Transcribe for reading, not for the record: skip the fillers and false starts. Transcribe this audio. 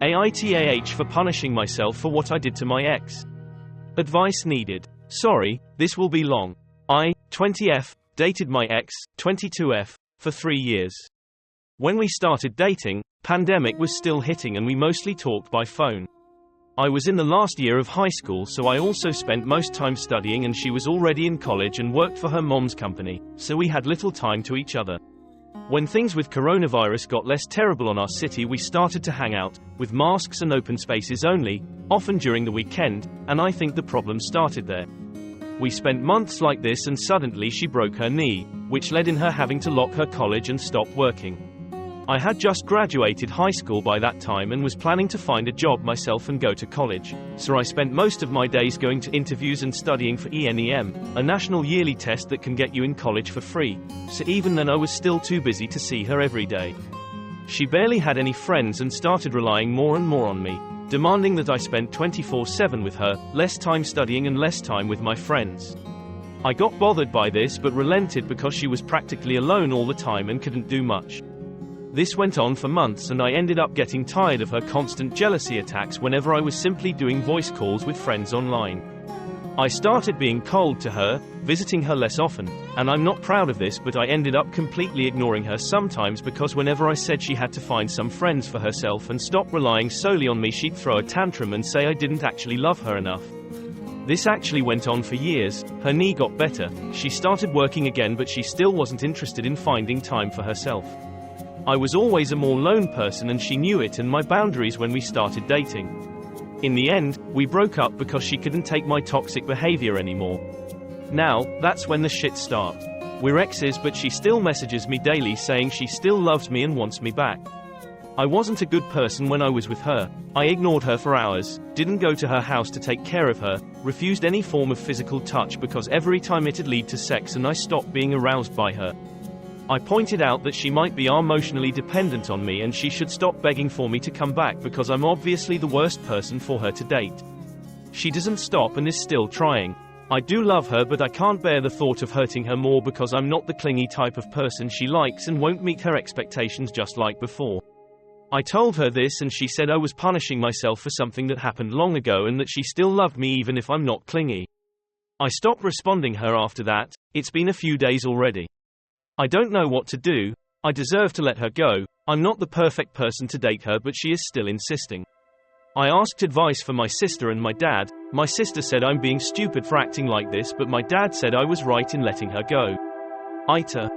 AITAH for punishing myself for what I did to my ex. Advice needed. Sorry, this will be long. I, 20F, dated my ex, 22F, for 3 years. When we started dating, pandemic was still hitting and we mostly talked by phone. I was in the last year of high school, so I also spent most time studying, and she was already in college and worked for her mom's company, so we had little time to each other. When things with coronavirus got less terrible on our city, we started to hang out, with masks and open spaces only, often during the weekend, and I think the problem started there. We spent months like this, and suddenly she broke her knee, which led in her having to lock her college and stop working. I had just graduated high school by that time and was planning to find a job myself and go to college, so I spent most of my days going to interviews and studying for ENEM, a national yearly test that can get you in college for free, so even then I was still too busy to see her every day. She barely had any friends and started relying more and more on me, demanding that I spent 24/7 with her, less time studying and less time with my friends. I got bothered by this but relented because she was practically alone all the time and couldn't do much. This went on for months, and I ended up getting tired of her constant jealousy attacks whenever I was simply doing voice calls with friends online. I started being cold to her, visiting her less often, and I'm not proud of this, but I ended up completely ignoring her sometimes because whenever I said she had to find some friends for herself and stop relying solely on me, she'd throw a tantrum and say I didn't actually love her enough. This actually went on for years. Her knee got better, she started working again, but she still wasn't interested in finding time for herself. I was always a more lone person and she knew it, and my boundaries when we started dating. In the end, we broke up because she couldn't take my toxic behavior anymore. Now, that's when the shit starts. We're exes, but she still messages me daily saying she still loves me and wants me back. I wasn't a good person when I was with her. I ignored her for hours, didn't go to her house to take care of her, refused any form of physical touch because every time it'd lead to sex, and I stopped being aroused by her. I pointed out that she might be emotionally dependent on me and she should stop begging for me to come back because I'm obviously the worst person for her to date. She doesn't stop and is still trying. I do love her, but I can't bear the thought of hurting her more because I'm not the clingy type of person she likes and won't meet her expectations just like before. I told her this and she said I was punishing myself for something that happened long ago and that she still loved me even if I'm not clingy. I stopped responding her after that. It's been a few days already. I don't know what to do. I deserve to let her go. I'm not the perfect person to date her, but she is still insisting. I asked advice for my sister and my dad. My sister said I'm being stupid for acting like this, but my dad said I was right in letting her go. AITAH.